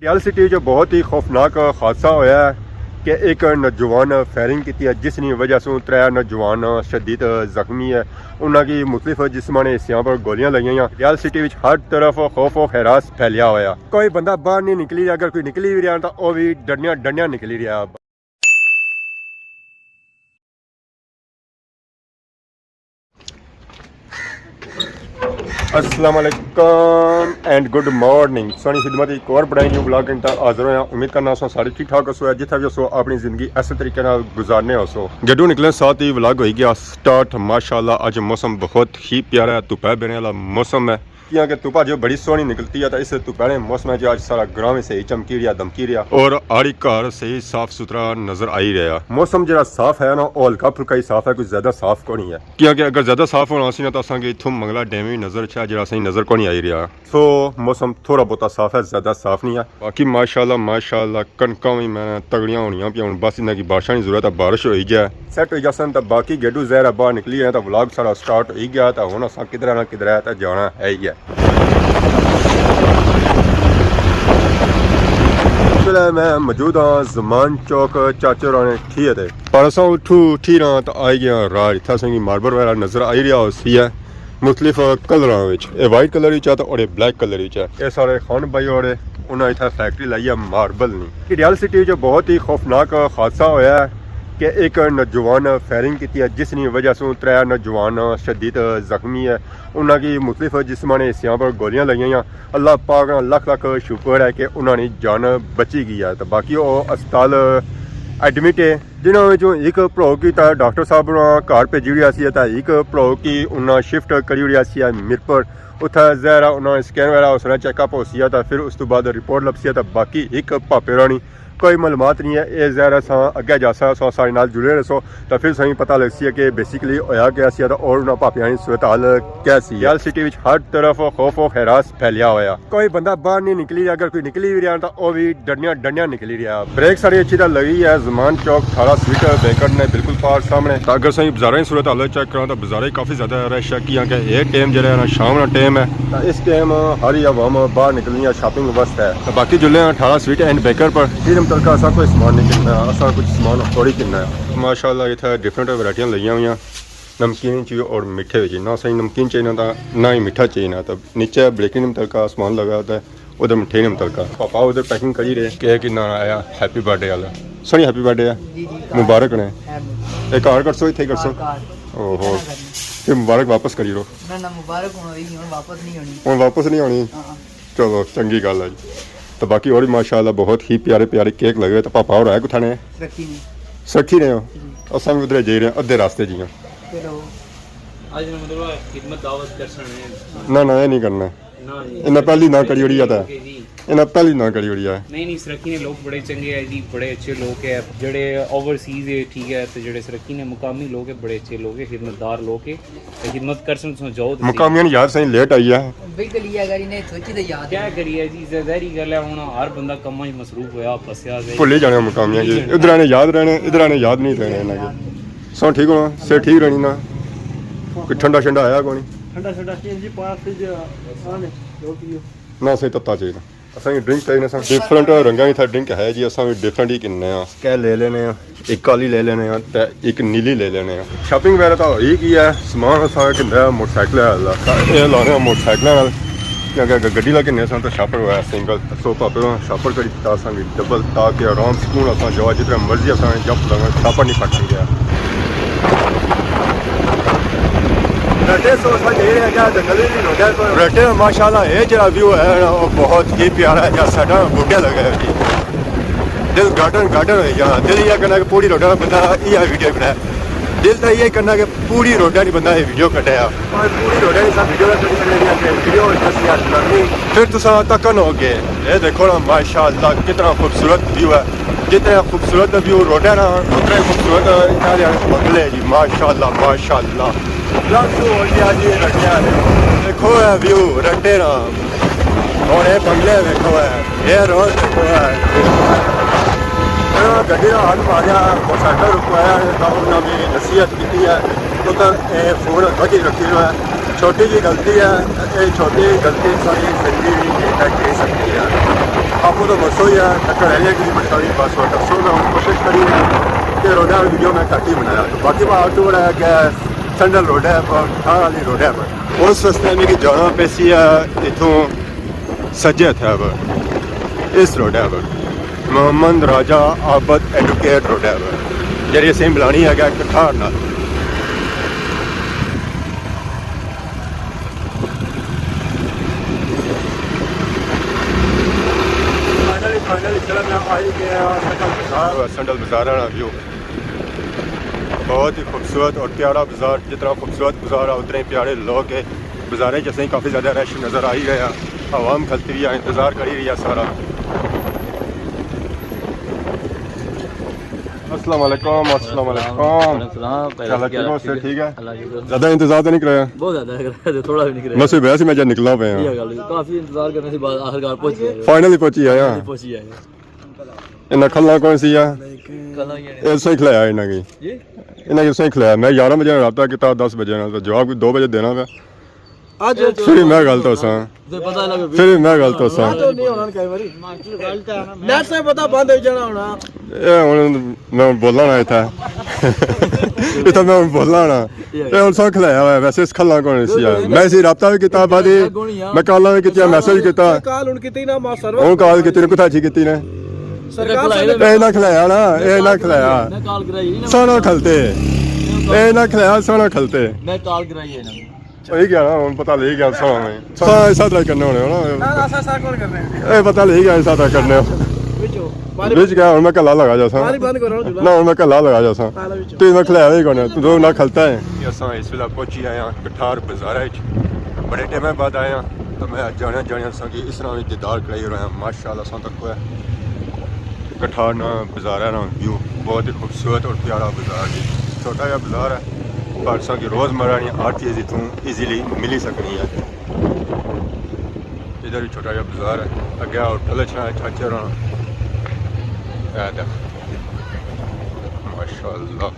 Patiala city जो बहुत ही खौफनाक हादसा होया है कि एक नौजवान फायरिंग की है जिसकी वजह से त्रै नौजवान शदीद जख्मी है। उन्होंने मुख्तलिफ जिस्मानी हिस्सों पर गोलियां लगी हैं। पटियाला सिटी में हर तरफ खौफ और हैरास फैलिया होया। कोई बंदा बाहर नहीं निकली, अगर कोई निकली भी रहा तो वह भी डंडियां निकली रहा। अस्सलाम वालेकुम एंड गुड मॉर्निंग। सोनी खिदमत एक और बड़ा न्यू ब्लॉग हाजिर होया। उम्मीद करना सारे ठीक ठाक हो है, जिथे भी हो अपनी जिंदगी इस तरीके नाल गुजारने हो। जदों निकले साथ ही व्लॉग हो गया स्टार्ट। माशाल्लाह अज मौसम बहुत ही प्यारा है, धुप्पा बहने वाला मौसम है कि धुप्पा जो बड़ी सोहनी निकलती है। तो इस धुप्पे मौसम जो आज सारा ग्राम सही चमकी रहा दमकी रहा और आड़ी घर सही साफ सुथरा नजर आई रहा। मौसम जो साफ है ना वो हल्का फुल्का ही साफ है, कुछ ज्यादा साफ को नहीं है क्योंकि अगर ज्यादा साफ होना सी ना तो असं इतों मंगला डैम भी नजर है जो सही नजर को नहीं आई रहा। सो मौसम थोड़ा बहुत साफ है, ज्यादा साफ नहीं है। बाकी माशाल्लाह कणकां भी मैं तगड़ियां होनी पियां, बस इन्हें की बारिशा की जरूरत है, बारिश हो जाए सैट हो जासन। तो बाकी गेडू जहर बाहर निकली है तो व्लॉग सारा स्टार्ट हो गया। तो हम अस किधर ना किधर है तो जाना है ही है। मैं मौजूद हाँ जमान चौक चाचे राने ठीक है पर अस उठी रहा तो आई गया राह इतना संगी मार्बल वगैरह नजर आई रहा उसी है मुख्तलिफ कलर वाइट कलर है तो और ब्लैक कलर है। ये सारे खान भाई और उन्हें इतना फैक्ट्री लाई है मार्बल नहीं। पटियाला सिटी जो बहुत ही खौफनाक हादसा होया है कि एक नौजवान फायरिंग की है जिसकी वजह से त्रै नौजवान शदीद जख्मी है। उन्होंने मुख्तलिफ जिस्मानी हिस्सों पर गोलियां लगी हैं। अल्लाह पाक लख लख शुक्र है कि उन्होंने जान बची गई है। तो बाकी वो अस्पताल एडमिट है जिन्होंने एक भ्रो की डॉक्टर साहब घर भेजी हुई तो एक भ्रो की उन्हें शिफ्ट करी हुई मिरपुर उत्थे जहरा उन्होंने स्कैन वगैरह उसने चैकअप हो सी तो फिर उस तो बाद रिपोर्ट लपसी। तो बाकी एक भापे रानी कोई मालूमात नहीं है। ये जहर अस अगे जा सो सारे नाल जुड़े रहो तो फिर सही पता लग सी है कि बेसिकली होया क्या सी और उन्होंने भापिया की सूरत हाल क्या सी। पटियाला सिटी में हर तरफ खौफ और हैरास फैलिया होया। कोई बंदा बाहर नहीं निकली, अगर कोई निकली भी रहा तो वह भी डंडियां निकली रहा। ब्रेक सारी अच्छी तरह लगी है। जमान चौक 18 स्वीट बेकर ने बिल्कुल पास सामने। तो अगर सही बाजार की सूरत हाल चेक करा तो बाजार काफ़ी ज़्यादा रश है क्योंकि ये टाइम जो है शाम का टाइम है। तो इस टाइम हर आवाम बाहर निकलनी है शॉपिंग वास्ते है। तो बाकी जुले 18 स्वीट एंड बेकर पर तलका असा कोई समान नहीं कितना, असा कुछ समान थोड़ी कितना है। माशाल्लाह इतना डिफरेंट वैरायटियां लगी हुई नमकीन चाहिए और मीठे भी ना सही नमकीन चाहिए ना ही मीठा चाहिए ना। तो नीचे बेकरी नमक तलका सामान लगा होता है उधर मिठे नमक तलका। पापा उधर पैकिंग करी रहे केक कि ना आया हैप्पी बर्थडे वाला सोनी हैप्पी बर्थडे है मुबारक ने एक और कर सो इतने कर सो। ओहो फिर मुबारक वापस करी रो वापस नहीं होनी। चलो चंगी गल है जी। तो बाकी और भी माशाल्लाह बहुत ही प्यारे प्यारे केक लगे। तो पापा और आए कुछ ने सखी ने अस भी उधर जा रहे हैं अद्धे रास्ते जी ना ये नहीं करना इन्हें पहली ना करी उड़ी आता है इन्हें पहली ना करी उड़ी है। नहीं सरक्की ने लोग बड़े चंगे है जी, बड़े अच्छे लोग है जड़े ओवरसीज है ठीक है। तो जड़े सरक्की ने मुकामी लोग है बड़े अच्छे लोग है, खिदमतदार लोग है, खिदमत कर जाओ। मुकामियां यार सही लेट आई है क्या करिए जी ज़ाहिरी गल है हुण हर बंदा कम्मां च मसरूफ होया फसिया भुल्ली जाने मुकामियां जी। इधर आने याद रहने इधर आने याद नहीं रहने इन्हां के सो ठीक होना से ठीक रहनी ना कोई ठंडा शंडा आया कोनी ठंडा जी पास ना सही तत्ता चाहिए असा ड्रिंक चाहिए ना डिफरेंट रंगा की ड्रिंक है जी। असा भी डिफरेंट ही किन्ने क्या ले लेने एक काली ले लेने एक नीली ले लेने। शॉपिंग वगैरह तो ही की है समान असा किन्ने मोटरसाइकिल ये लाने मोटरसाइकिल क्योंकि गड्डी ला किन्ने तो शापर हुआ सिंगल। सो भापे शापर करी दिता असा भी डबल ताकि आराम सुकून असा जाओ जितना मर्जी असा जब लगा शापर नहीं फट गया। रटे माशाल्लाह ये जो व्यू है ना वो बहुत ही प्यारा है। साढ़ा बूटे लगे जी दिल गार्डन हो गया। दिल ये करना कि पूरी रोडा बंदा ये वीडियो बनाया। दिल तो ये करना कि पूरी रोडा नहीं बंदा ये वीडियो कटाया पूरी रोडा नहीं सब वीडियो फिर तुम तकन हो गए। ये देखो ना माशाल्लाह कितना खूबसूरत व्यू है। जितना खूबसूरत व्यू रोडा ना उतना ही खूबसूरत बंगले जी माशाल्लाह देखो है व्यू रटे ना और ये बंगले देखो है ये रोड देखो है। गड्डी का हाथ मारिया मोटरसाइकिल रुकवाया तो उन्होंने भी नसीहत की है तो फोन बची रखी हुआ है। छोटी जी गलती है ये छोटी गलती सारी जिंदगी भी कह सकती है। आपको तो बसो ही है टक्कर है कि बड़ी बस और दसो मैं कोशिश करी है कि रोड वीडियो मैं घट ही बनाया तो बाकी बात तो है कि संडल रोड है पर ठार वाली रोड है पर उस रस्ते में कि जाना पैसी है इतों सज्जे थे पर इस रोड है पर मोहम्मद राजा आबद एडवोकेट रोड है पर जी असें बुलानी है कठार नाल संडल बाजार वाला व्यू बहुत ही खूबसूरत और प्यारा बाजार जितना खूबसूरत बाजार है उतने प्यारे लोग है बाजारें जैसे ही काफ़ी ज़्यादा रश नज़र आ ही गया आवाम खलती हुई है इंतज़ार कर ही रही है सारा अस्सलाम वालेकुम अस्सलाम वालेकुम ठीक है ज़्यादा इंतज़ार तो नहीं कराया बहुत ज्यादा थोड़ा भी नहीं कराया बस वैसे मैं जब निकला पे हैं काफी इंतजार करने से बाद आखिरकार पहुंच गए फाइनली पहुंची आया पहुंच गए इन्ना खल्ला कौन सी है कल ऐसा ही खिलाया इन्ना की ये इन्हें ऐसा ही खिलाया मैं 11 बजे रब्ता किया 10 बजे ना तो जवाब 2 बजे देना मैं आज फिर मैं गलत हो सा तो पता लगे फिर मैं गलत हो सा नहीं होना कई बारी मास्टर गलत है ना नेट से पता बंद हो जाना होना ये हुन मैं बोलना ना था इतना मैं बोलना ना ये हुन सा खिलाया हुआ वैसे इस खल्ला कौन सी है मैं इसी रब्ता भी किया बादी मैं कॉल भी किया मैसेज किया काल उनकी ती ना मा सर्वर हुन कॉल कितने कुथा छी कितनी ने सरकार ए ना खिलाया ना ए ना खिलाया मैं कॉल कराई ना सोना खलते ए ना खिलाया सोना खलते मैं कॉल कराई है ना वही क्या ना हुन पता ले गया सा में सा ऐसा ट्राई करने होने ना ना ऐसा कौन कर रहे हैं ए पता ले गया ऐसा ट्राई करने बिचो बीच गया हुन मैं कल्ला लगा जासा पानी बंद करो ना हुन मैं कल्ला लगा जासा तू मैं खिलाया ही कोने तू दो ना खलता है असां इस वेला पहुंची आया कठार बाजार विच बड़े टाइम बाद आया तो मैं जाने सा कि इस तरह दीदार कराई रहा माशाल्लाह सा तक है कठार ना बाजार है ना व्यू बहुत ही खूबसूरत और प्यारा बाजार है छोटा सा बाजार है पर सा की रोज़मर्रा की हर चीज़ इतों ईजीली मिली सकनी है इधर भी छोटा सा बाजार है अगे होटल अच्छा चाचे माशाल्लाह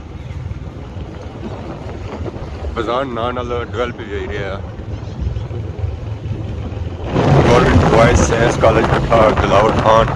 बाजार नाल डेवलप भी हो रहा है government boys science college Kathar Dilawar Khan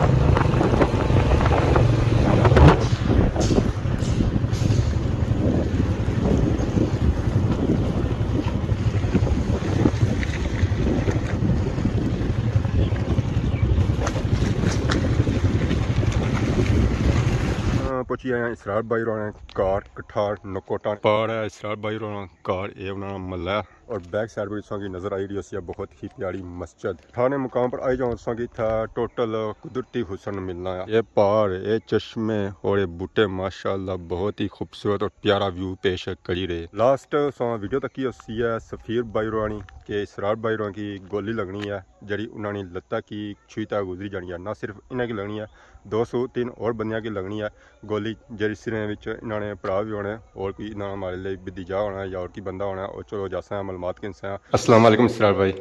पहुंची आया इसरार भाई रोना कार कठार नकोटा पार है इसरार भाई रोना कार ये बनाना मल्ला और बैक साइड पर की नज़र आई रही है बहुत ही प्यारी मस्जिद ठाने मुकाम पर आई जाऊँ की था टोटल कुदरती हुसन मिलना है ये पार ये चश्मे और ये बूटे माशाल्लाह बहुत ही खूबसूरत और प्यारा व्यू पेश करी रहे लास्ट वीडियो तक की है सफीर भाई रोनी के इसरार भाई रोना की गोली लगनी है जी उन्होंने लत्ता की छुईता गुजरी जानी है ना सिर्फ इन्हें की लगनी है 203 और बंदियां की लगनी है गोली जी सिरे इन्होंने भरा भी होना और कोई इन्होंने हमारे लिए बिदीजा होना या और कोई बंदा होना और चलो जासा मालूमात के इंसान अस्सलाम वालेकुम इसरार भाई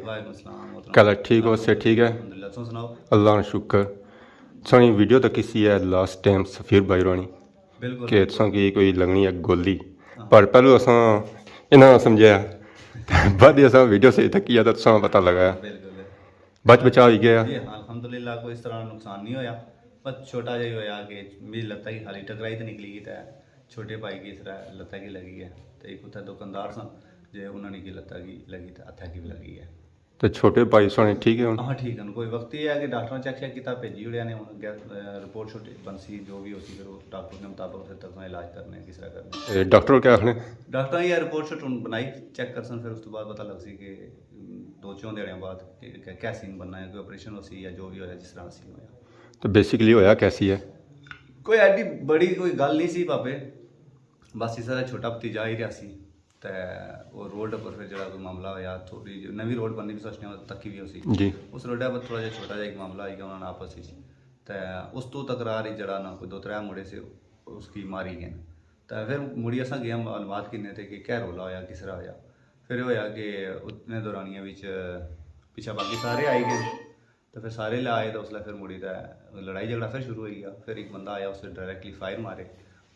कल ठीक हो से ठीक है अल्लाह का शुक्र सोनी वीडियो तक किसी है लास्ट टाइम सफीर भाई रोनी कि तुसा की कोई लगनी है गोली पर पहलू असा इन्होंने समझाया बाद असा वीडियो सही तक किया तो तुसा पता लगाया बच बचा ही गया अल्हम्दुलिल्लाह कोई इस तरह नुकसान नहीं होया बस छोटा जही होया कि मेरी लत्ता की खाली टकराई तो निकली गई तो छोटे भाई की इस तरह लत्ता की लगी है तो एक उत्थे दुकानदार सन जो उन्होंने की लत्ता की लगी तो हथा की भी लगी है तो छोटे भाई सोने ठीक है हाँ ठीक है कोई वक्त ही है कि डॉक्टर ने चेक किया भेजी उड़िया ने रिपोर्ट छोटी बनसी जो भी होती फिर डॉक्टर के मुताबिक फिर तक इलाज करने किस तरह करने डॉक्टर क्या आखने डॉक्टर ने यह रिपोर्ट शोट बनाई चेक कर सन फिर उस तो बाद पता लग सी कि 2-4 दिहाड़ियां बाद क्या सीन बनना है कोई ऑपरेशन हो सी या जो भी होया जिस तरह सीन होया तो बेसिकली होया कैसी है कोई एडी बड़ी कोई गल नहीं सी पापे बस इस तरह छोटा भतीजा ही रहा सी तो वो रोड पर फिर जो कोई मामला होया थोड़ी नवी रोड बननी भी सोचने तकी भी उसी जी उस रोड पर थोड़ा जहा छोटा जहा एक मामला आई गया उन्होंने आपस में तो उस तो तकरार ही जरा ना कोई 2-3 मुड़े से उसकी मारी गए तो फिर मुड़ी असा गया मालूमात किन्ने थे कि क्या रोला होया किस तरह होया फिर होया कि उतने दौरानिया पिछा बाकी सारे आई गए तो फिर सारे ला आए तो उसने फिर मुड़ी तो लड़ाई झगड़ा फिर शुरू हो गया फिर एक बंदा आया उसने डायरेक्टली फायर मारे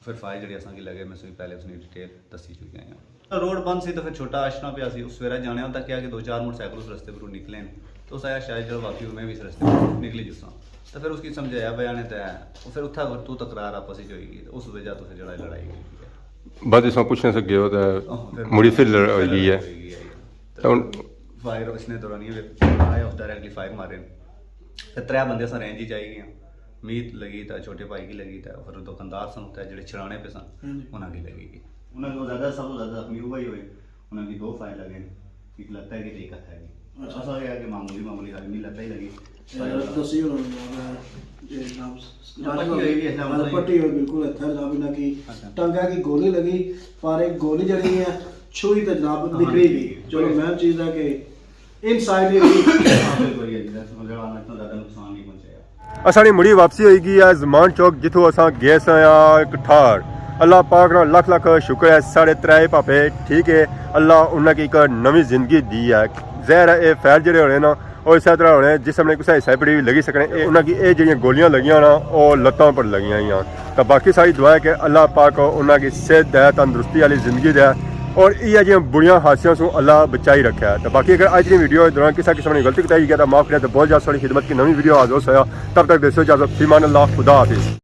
फिर फायर जी असा की लगे मैं सुई पहले उसने डिटेल दसी चुकी हैं रोड बंद सी तो फिर छोटा आशना पे उस सवेरा जाने तक क्या कि 2-4 मोटरसाइकिल उस रस्ते पर निकले तो उस आया शायद चलो वाकई मैं भी इस रास्ते में निकली जुस्सा तो फिर उसकी समझाया बयाने तो फिर उत्था तू तकरार आपस में होएगी तो उस वजह तो फिर जड़ा लड़ाई हुई बाद इस पुछने से गए तो मुड़ी फिर लड़ाई गई है तो फायर उसने दौरान आया उस डायरेक्टली फायर मारे फिर 3 बंदे अस रेंज ही जाई गए मीत लगी तो छोटे भाई की लगी तो फिर दुकानदार सन तो जेडे छड़ाने पे सन उन्होंने की लगी उन्होंने ज़्यादा सब ज़्यादा अपनी हुई हुई उन्होंने 2 फायर लगे एक लगता है कि एक है ऐसा है कि मामूली हाल नहीं लगता ही लगी दसी पट्टी हुई बिल्कुल इतना जनाब इन्हें की टंगा की गोली लगी पर एक गोली जड़ी है छुई तो जनाब निकली भी चलो मेन चीज़ है कि इनसाइड नुकसान नहीं पहुंचाया असानी मुड़ी वापसी होएगी है जमान चौक जिथों असां गए सां कठार अल्लाह पाक ना लख लख शुक्र है साढ़े 3 पापे ठीक है अल्लाह उन्हें एक नवी जिंदगी दी है जहर है ये फैल जड़े होने ना और इस तरह होने जिस हमने कुछ सैपड़ी भी लगी सकने उन्हें ये जो गोलियां लगियां ना वो लत्तों पर लगियां तो बाकी सारी दुआ है कि अल्लाह पाक उन्हें सेहत दे तंदुरुस्ती वाली जिंदगी दे और ये जो बुरियां हादसों से अल्लाह बचाई रखा है तो बाकी अगर आज की वीडियो के दौरान किसी किस्म ने गलती बताई गया तो माफ़ करें तो बहुत ज़्यादा सारी खिदमत की नवी वीडियो हाजिर हो तब तक देसो इजाज़त फीमान अल्लाह खुदा हाफिज़।